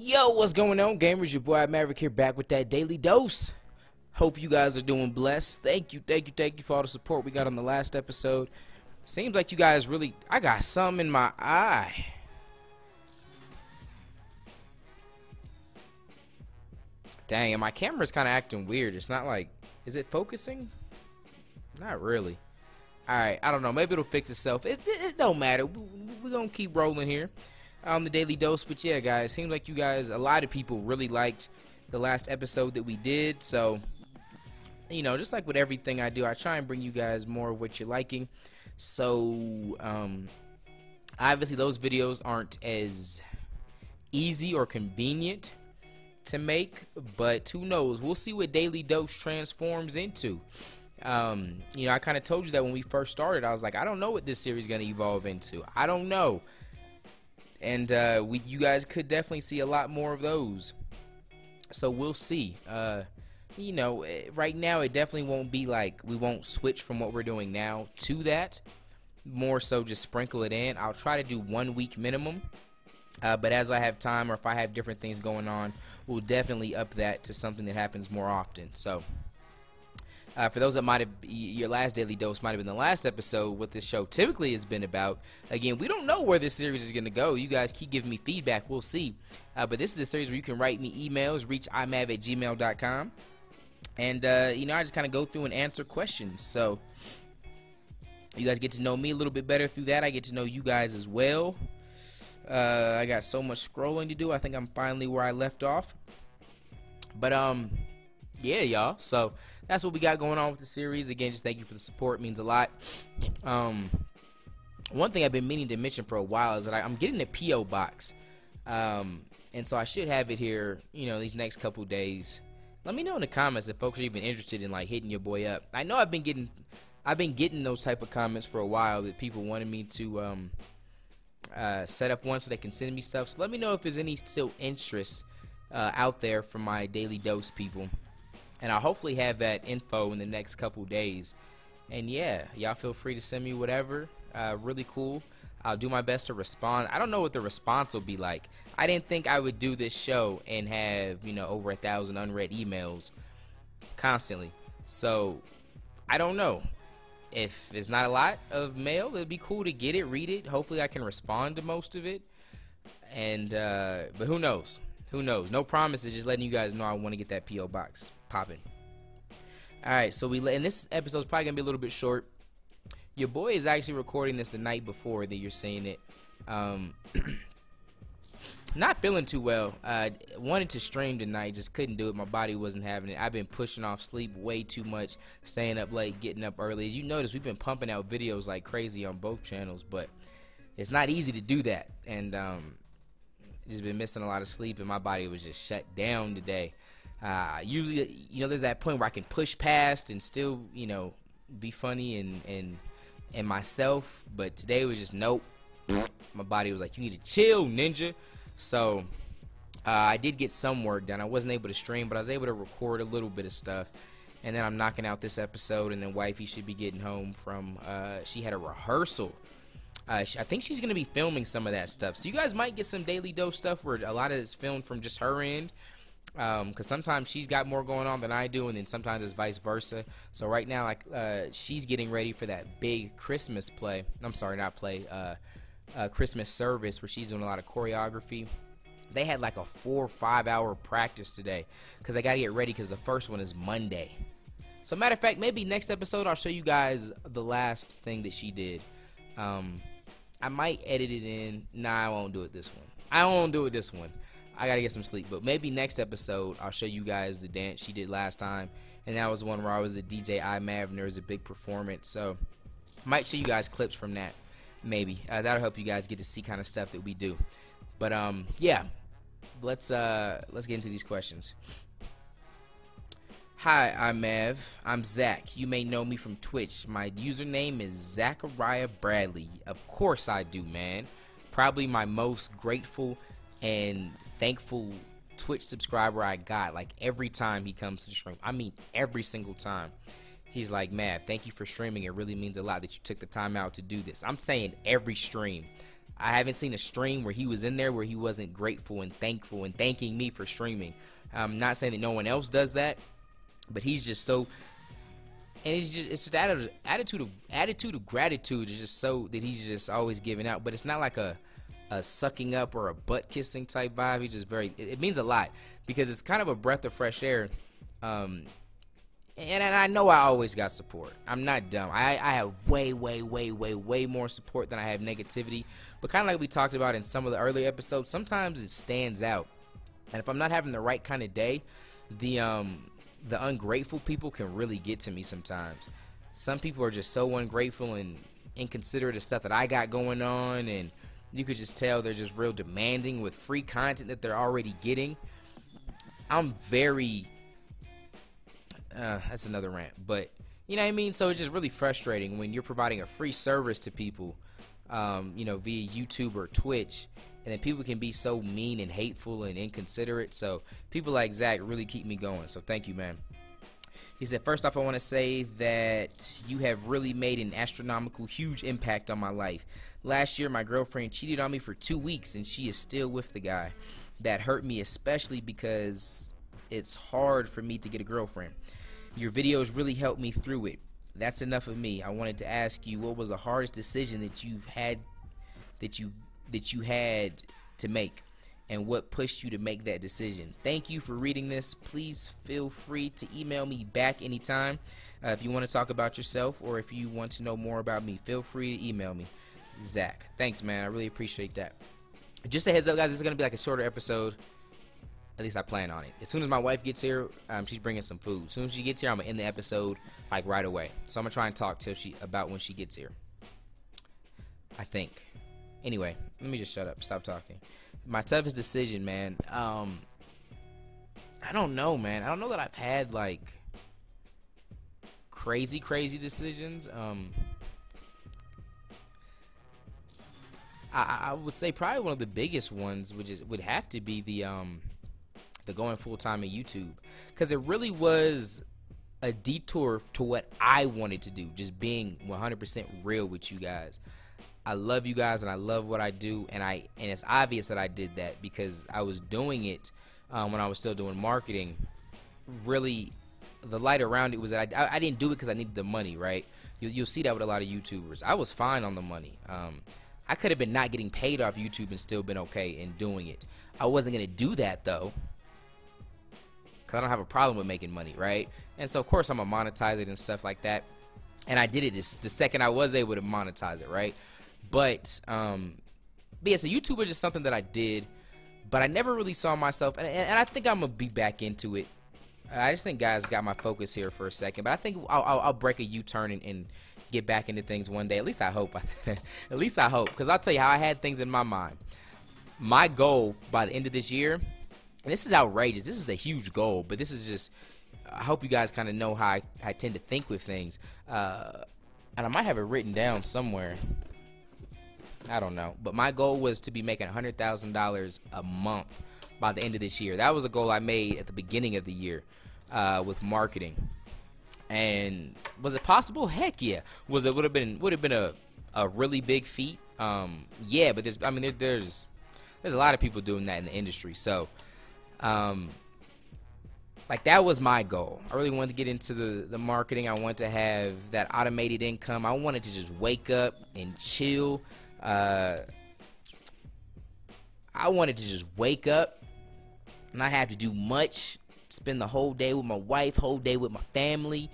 Yo, what's going on, gamers? Your boy Mav-rik here, back with that daily dose. Hope you guys are doing blessed. Thank you for all the support we got on the last episode. Seems like you guys really... I got something in my eye. Dang, and my camera's kind of acting weird. It's not like... Is it focusing? Not really. Alright, I don't know. Maybe it'll fix itself. It don't matter. We're gonna keep rolling here on the daily dose. But yeah, guys, seems like you guys, a lot of people really liked the last episode that we did. So, you know, just like with everything I do, I try and bring you guys more of what you're liking. So, obviously those videos aren't as easy or convenient to make, but who knows? We'll see what daily dose transforms into. You know, I kind of told you that when we first started. I was like, I don't know what this series is going to evolve into. I don't know. And you guys could definitely see a lot more of those. So we'll see. You know, right now it definitely won't be like, we won't switch from what we're doing now to that. More so just sprinkle it in. I'll try to do 1 week minimum. But as I have time, or if I have different things going on, we'll definitely up that to something that happens more often. So for those that might have, your last daily dose might have been the last episode, what this show typically has been about. Again, we don't know where this series is going to go. You guys keep giving me feedback. We'll see. But this is a series where you can write me emails, reach imav@gmail.com. And, you know, I just kind of go through and answer questions. So you guys get to know me a little bit better through that. I get to know you guys as well. I got so much scrolling to do. I think I'm finally where I left off. But, yeah, y'all. So that's what we got going on with the series. Again, just thank you for the support. It means a lot. One thing I've been meaning to mention for a while is that I'm getting a P.O. box. And so I should have it here, you know, these next couple days. Let me know in the comments if folks are even interested in, like, hitting your boy up. I know I've been getting those type of comments for a while that people wanted me to set up one so they can send me stuff. So let me know if there's any still interest out there from my daily dose people. And I'll hopefully have that info in the next couple days. And yeah, y'all feel free to send me whatever. Really cool. I'll do my best to respond. I don't know what the response will be like. I didn't think I would do this show and have, you know, over 1,000 unread emails constantly. So I don't know. If it's not a lot of mail, it'd be cool to get it, read it. Hopefully I can respond to most of it. And but who knows? Who knows? No promises, just letting you guys know I want to get that P.O. box popping. Alright, so and this episode's probably gonna be a little bit short. Your boy is actually recording this the night before that you're seeing it. Not feeling too well. Wanted to stream tonight, just couldn't do it. My body wasn't having it. I've been pushing off sleep way too much, staying up late, getting up early. As you notice, we've been pumping out videos like crazy on both channels, but it's not easy to do that. And just been missing a lot of sleep, and my body was just shut down today. Usually, you know, there's that point where I can push past and still, you know, be funny and myself, but today was just nope. My body was like, you need to chill, ninja. So I did get some work done. I wasn't able to stream, but I was able to record a little bit of stuff. And then I'm knocking out this episode, and then wifey should be getting home from she had a rehearsal. I think she's gonna be filming some of that stuff, so you guys might get some daily dose stuff where a lot of it's filmed from just her end, because sometimes she's got more going on than I do, and then sometimes it's vice versa. So right now, like, she's getting ready for that big Christmas play. I'm sorry, not play. Christmas service where she's doing a lot of choreography. They had like a 4 or 5 hour practice today because they gotta get ready because the first one is Monday. So matter of fact, maybe next episode I'll show you guys the last thing that she did. I might edit it in. Nah, I won't do it this one. I won't do it this one. I gotta get some sleep. But maybe next episode I'll show you guys the dance she did last time, and that was one where I was a DJ iMav and there was a big performance. So I might show you guys clips from that. Maybe that'll help you guys get to see kind of stuff that we do. But yeah, let's get into these questions. Hi, I'm Mav. I'm Zach. You may know me from Twitch. My username is Zachariah Bradley. Of course I do, man. Probably my most grateful and thankful Twitch subscriber I got. Like every time he comes to the stream, I mean every single time. He's like, Mav, thank you for streaming. It really means a lot that you took the time out to do this. I'm saying every stream. I haven't seen a stream where he was in there where he wasn't grateful and thankful and thanking me for streaming. I'm not saying that no one else does that, but he's just so, and it's just attitude of gratitude is just so that he's just always giving out. But it's not like a sucking up or a butt kissing type vibe. He's just it means a lot because it's kind of a breath of fresh air. And I know I always got support. I'm not dumb. I have way more support than I have negativity. But kind of like we talked about in some of the earlier episodes, sometimes it stands out. And if I'm not having the right kind of day, the ungrateful people can really get to me sometimes. Some people are just so ungrateful and inconsiderate of stuff that I got going on, and you could just tell they're just real demanding with free content that they're already getting. I'm very that's another rant, but you know what I mean? So it's just really frustrating when you're providing a free service to people, you know, via YouTube or Twitch, and then people can be so mean and hateful and inconsiderate. So people like Zach really keep me going. So thank you, man. He said, first off, I want to say that you have really made an astronomical, huge impact on my life. Last year, my girlfriend cheated on me for 2 weeks, and she is still with the guy. That hurt me, especially because it's hard for me to get a girlfriend. Your videos really helped me through it. That's enough of me. I wanted to ask you, what was the hardest decision that you've had that you had to make, and what pushed you to make that decision? Thank you for reading this. Please feel free to email me back anytime if you want to talk about yourself, or if you want to know more about me, feel free to email me. Zach. Thanks, man. I really appreciate that. Just a heads up, guys, this is going to be like a shorter episode. At least I plan on it. As soon as my wife gets here, she's bringing some food. As soon as she gets here, I'm going to end the episode like right away. So I'm going to try and talk about when she gets here, I think. Anyway, let me just shut up. Stop talking. My toughest decision, man. I don't know, man. I don't know that I've had like crazy decisions. I would say probably one of the biggest ones would have to be the going full time in YouTube, because it really was a detour to what I wanted to do, just being 100% real with you guys. I love you guys and I love what I do, and it's obvious that I did that because I was doing it when I was still doing marketing. Really, the light around it was that I didn't do it because I needed the money, right? You'll see that with a lot of YouTubers. I was fine on the money. I could have been not getting paid off YouTube and still been okay in doing it. I wasn't going to do that, though, because I don't have a problem with making money, right? And so, of course, I'm going to monetize it and stuff like that. And I did it just the second I was able to monetize it, right? But yeah, so YouTube was just something that I did, but I never really saw myself, and I think I'm going to be back into it. I just think guys got my focus here for a second, but I think I'll break a U-turn and get back into things one day. At least I hope. At least I hope, because I'll tell you how I had things in my mind. My goal by the end of this year, and this is outrageous, this is a huge goal, but this is just, I hope you guys kind of know how I tend to think with things, and I might have it written down somewhere. I don't know, but my goal was to be making $100,000 a month by the end of this year. That was a goal I made at the beginning of the year with marketing. And was it possible? Heck yeah. Would have been a really big feat? Yeah, but there's a lot of people doing that in the industry. So like that was my goal. I really wanted to get into the marketing. I wanted to have that automated income. I wanted to just wake up and chill. I wanted to just wake up, not have to do much, spend the whole day with my wife, whole day with my family,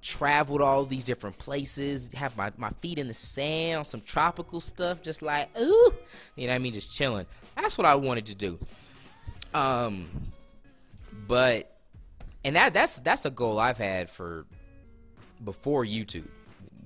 travel to all these different places, have my feet in the sand on some tropical stuff, just like, ooh, you know what I mean, just chilling. That's what I wanted to do. But, and that's a goal I've had for before YouTube.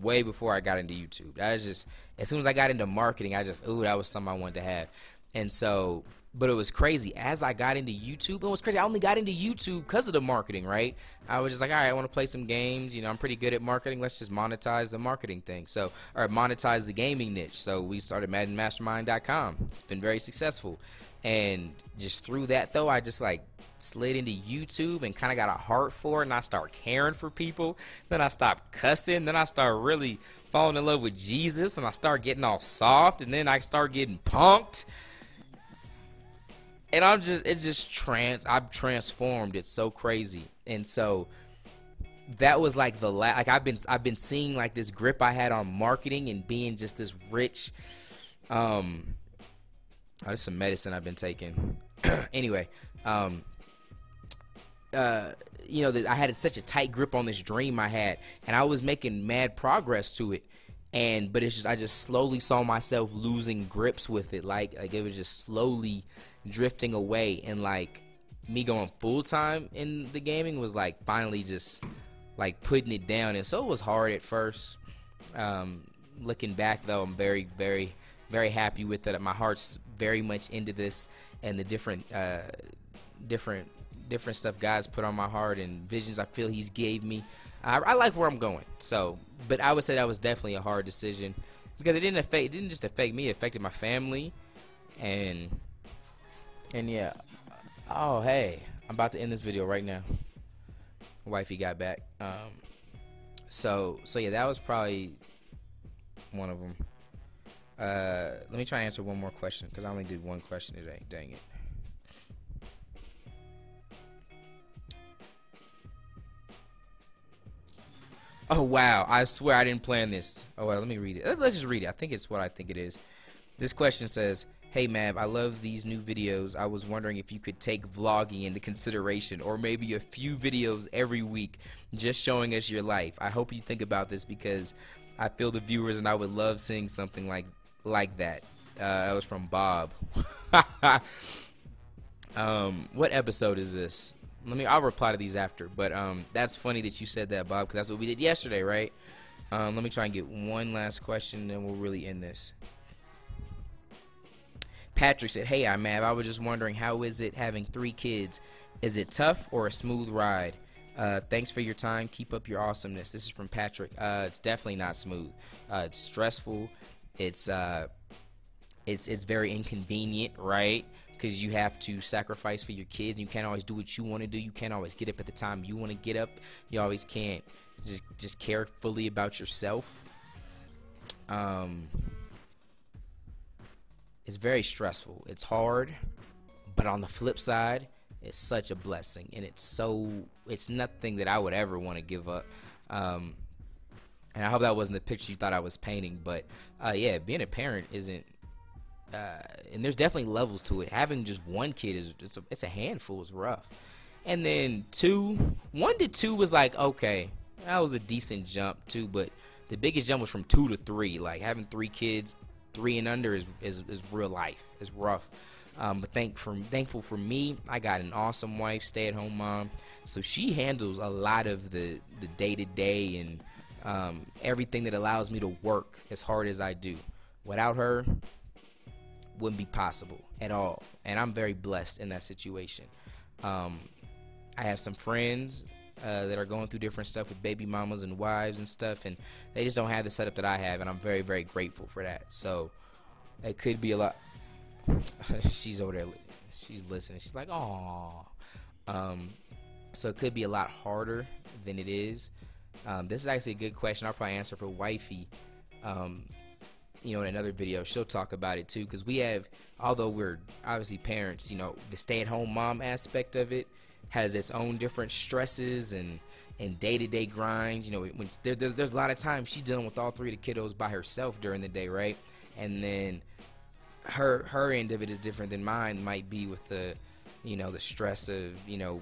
Way before I got into YouTube. I was just, as soon as I got into marketing, ooh, that was something I wanted to have. And so, but it was crazy. As I got into YouTube, it was crazy. I only got into YouTube because of the marketing, right? I was just like, all right, I want to play some games. You know, I'm pretty good at marketing. Let's just monetize the marketing thing. So, or monetize the gaming niche. So we started MaddenMastermind.com. It's been very successful. And just through that, though, I just like slid into YouTube and kind of got a heart for it, and I started caring for people. Then I stopped cussing. Then I started really falling in love with Jesus, and I start getting all soft, and then I start getting punked. And I've transformed. It's so crazy. And so that was like I've been seeing like this grip I had on marketing and being just this rich. Oh, this is some medicine I've been taking. Anyway, you know, that I had such a tight grip on this dream I had, and I was making mad progress to it. But it's just, I just slowly saw myself losing grips with it. Like it was just slowly drifting away, and like me going full time in the gaming was like finally just like putting it down. And so it was hard at first. Looking back though, I'm very, very, very happy with it. My heart's very much into this, and the different stuff God's put on my heart and visions I feel He's gave me. I like where I'm going. So, but I would say that was definitely a hard decision, because it didn't just affect me, it affected my family, and yeah. Oh, hey, I'm about to end this video right now. Wifey got back. So yeah, that was probably one of them. Let me try and answer one more question, because I only did one question today. Dang it. Oh wow, I swear I didn't plan this. Oh well, let me read it. Let's just read it. I think it's what I think it is. This question says, "Hey Mav, I love these new videos. I was wondering if you could take vlogging into consideration, or maybe a few videos every week just showing us your life. I hope you think about this, because I feel the viewers and I would love seeing something like that." That was from Bob. What episode is this? I'll reply to these after, but that's funny that you said that, Bob, because that's what we did yesterday, right? Let me try and get one last question, and then we'll really end this. Patrick said, "Hey, I'm Mav. I was just wondering, how is it having 3 kids? Is it tough or a smooth ride? Thanks for your time. Keep up your awesomeness." This is from Patrick. It's definitely not smooth. It's stressful. It's very inconvenient, right? Because you have to sacrifice for your kids. You can't always do what you want to do. You can't always get up at the time you want to get up. You always can't just care fully about yourself. It's very stressful. It's hard, but on the flip side, it's such a blessing, and it's nothing that I would ever want to give up. And I hope that wasn't the picture you thought I was painting, but yeah, being a parent isn't. And there's definitely levels to it. Having just one kid it's a handful. It's rough. And then 1 to 2 was like, okay, that was a decent jump too, but the biggest jump was from 2 to 3. Like having 3 kids, 3 and under is real life. It's rough. But thankful for me, I got an awesome wife, stay-at-home mom, so she handles a lot of the day-to-day and everything that allows me to work as hard as I do. Without her, wouldn't be possible at all, and I'm very blessed in that situation. I have some friends that are going through different stuff with baby mamas and wives and stuff, and they just don't have the setup that I have, and I'm very, very grateful for that. So it could be a lot. She's over there, she's listening, she's like, "Aww." So it could be a lot harder than it is. This is actually a good question. I'll probably answer for wifey. You know, in another video, she'll talk about it too, because we have, although we're obviously parents, you know, the stay-at-home mom aspect of it has its own different stresses and day-to-day grinds. You know, when there's a lot of times she's dealing with all 3 of the kiddos by herself during the day, right? And then her end of it is different than mine might be, with the, you know, the stress of, you know,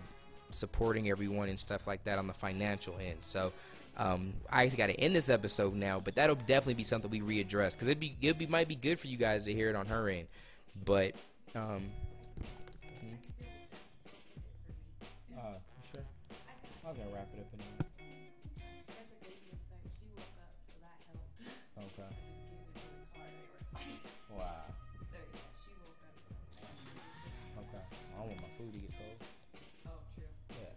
supporting everyone and stuff like that on the financial end. So I actually got to end this episode now, but that'll definitely be something we readdress, because it might be good for you guys to hear it on her end. But sure. I'm gonna wrap it up in there. Okay. Wow. Okay. I don't want my food to get cold. Oh, true. Yeah.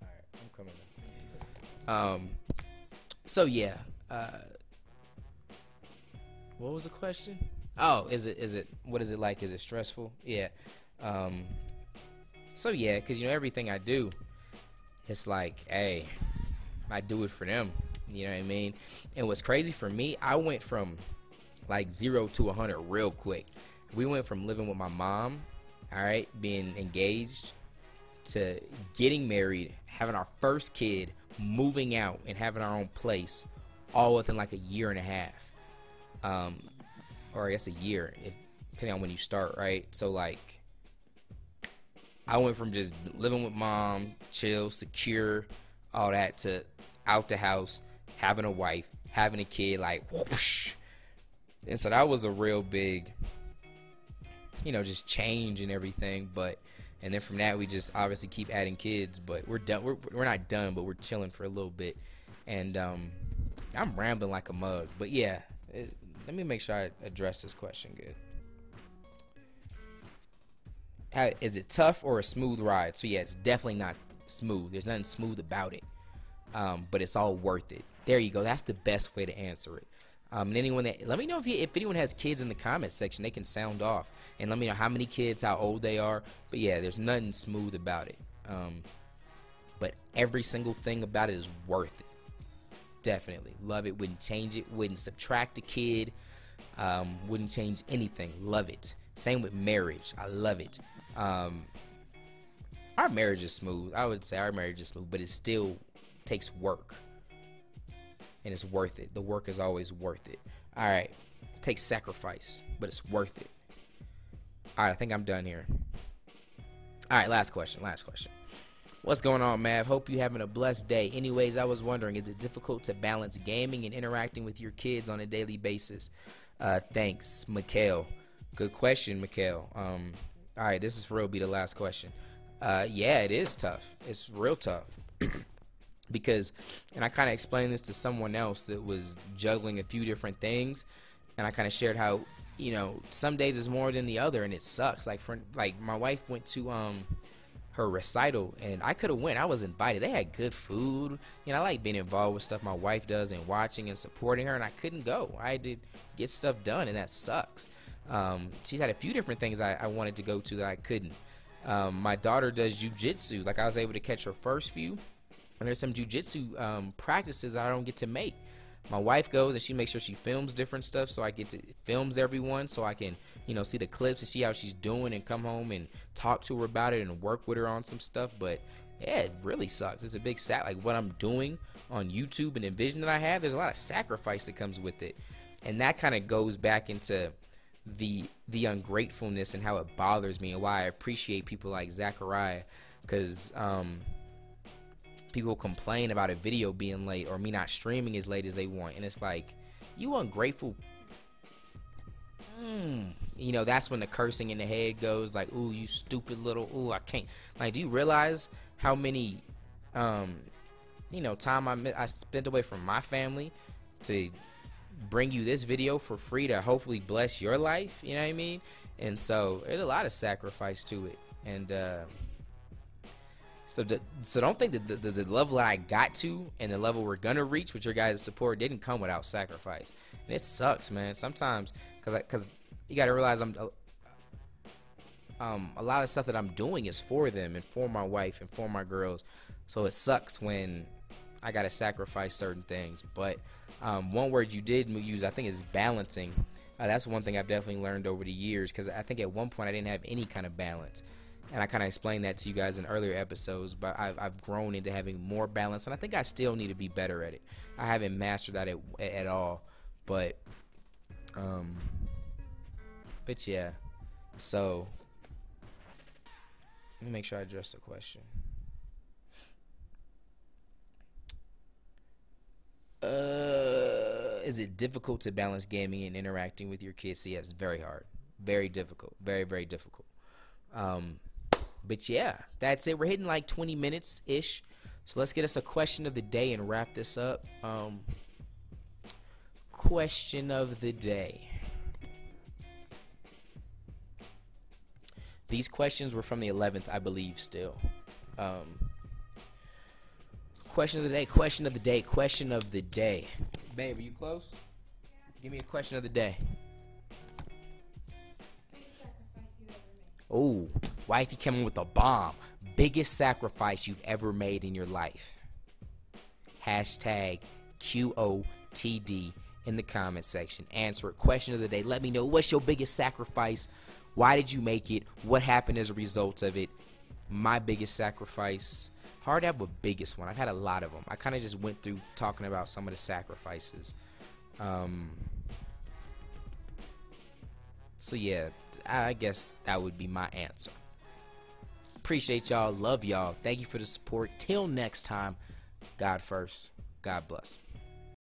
All right. I'm coming in. So yeah, what was the question? Oh, what is it like? Is it stressful? Yeah. So yeah, because you know, everything I do, it's like, hey, I do it for them. You know what I mean? And what's crazy for me, I went from like 0 to 100 real quick. We went from living with my mom, all right, being engaged, to getting married, having our first kid, moving out, and having our own place, all within like a year and a half, or I guess a year, depending on when you start, right? So like, I went from just living with mom, chill, secure, all that, to out the house, having a wife, having a kid, like whoosh. And so that was a real big, you know, just change and everything. But and then from that, we just obviously keep adding kids. But we're done. We're not done, but we're chilling for a little bit. And I'm rambling like a mug. But yeah, let me make sure I address this question good. Is it tough or a smooth ride? So yeah, it's definitely not smooth. There's nothing smooth about it. But it's all worth it. There you go. That's the best way to answer it. And anyone that, let me know if anyone has kids in the comment section, they can sound off and let me know how many kids, how old they are. But yeah, there's nothing smooth about it. But every single thing about it is worth it. Definitely love it. Wouldn't change it. Wouldn't subtract a kid. Wouldn't change anything. Love it. Same with marriage. I love it. Our marriage is smooth. I would say our marriage is smooth, but it still takes work. And it's worth it. The work is always worth it. All right. It takes sacrifice, but it's worth it. All right. I think I'm done here. All right. Last question. What's going on, Mav? Hope you're having a blessed day. Anyways, I was wondering, is it difficult to balance gaming and interacting with your kids on a daily basis? Thanks, Mikhail. Good question, Mikhail. All right. This is for real. Be the last question. Yeah, it is tough. It's real tough. Because, and I kind of explained this to someone else that was juggling a few different things, and I kind of shared how, you know, some days is more than the other, and it sucks. Like my wife went to her recital, and I could have went. I was invited. They had good food. You know, I like being involved with stuff my wife does and watching and supporting her, and I couldn't go. I had to get stuff done, and that sucks. She's had a few different things I wanted to go to that I couldn't. My daughter does jujitsu. Like, I was able to catch her first few. And there's some jujitsu practices I don't get to make. My wife goes and she makes sure she films different stuff, so I get to films everyone, so I can, you know, see the clips and see how she's doing and come home and talk to her about it and work with her on some stuff. But yeah, it really sucks. It's a big like what I'm doing on YouTube and the vision that I have. There's a lot of sacrifice that comes with it, and that kind of goes back into the ungratefulness and how it bothers me, and why I appreciate people like Zachariah, because people complain about a video being late or me not streaming as late as they want, and it's like, you ungrateful. You know, that's when the cursing in the head goes, like, ooh, you stupid little, ooh, I can't. Like, do you realize how many you know, time I spent away from my family to bring you this video for free to hopefully bless your life? You know what I mean? And so there's a lot of sacrifice to it. And so don't think that the level that I got to and the level we're gonna reach with your guys' support didn't come without sacrifice. And it sucks, man. Sometimes, cause you gotta realize a lot of stuff that I'm doing is for them and for my wife and for my girls. So it sucks when I gotta sacrifice certain things. But one word you did use, I think, is balancing. That's one thing I've definitely learned over the years, because I think at one point I didn't have any kind of balance. And I kind of explained that to you guys in earlier episodes, but I've grown into having more balance, and I think I still need to be better at it. I haven't mastered that at all, but yeah. So let me make sure I address the question. Is it difficult to balance gaming and interacting with your kids? Yes, very hard, very difficult, very, very difficult. But yeah, that's it. We're hitting like 20 minutes ish. So let's get us a question of the day and wrap this up. Question of the day. These questions were from the 11th, I believe, still. Question of the day, question of the day, question of the day. Babe, are you close? Give me a question of the day. Oh, wifey coming with a bomb. Biggest sacrifice you've ever made in your life. Hashtag QOTD in the comment section. Answer it. Question of the day. Let me know, what's your biggest sacrifice? Why did you make it? What happened as a result of it? My biggest sacrifice. Hard to have a biggest one. I've had a lot of them. I kind of just went through talking about some of the sacrifices. So yeah, I guess that would be my answer. Appreciate y'all. Love y'all. Thank you for the support. Till next time, God first. God bless.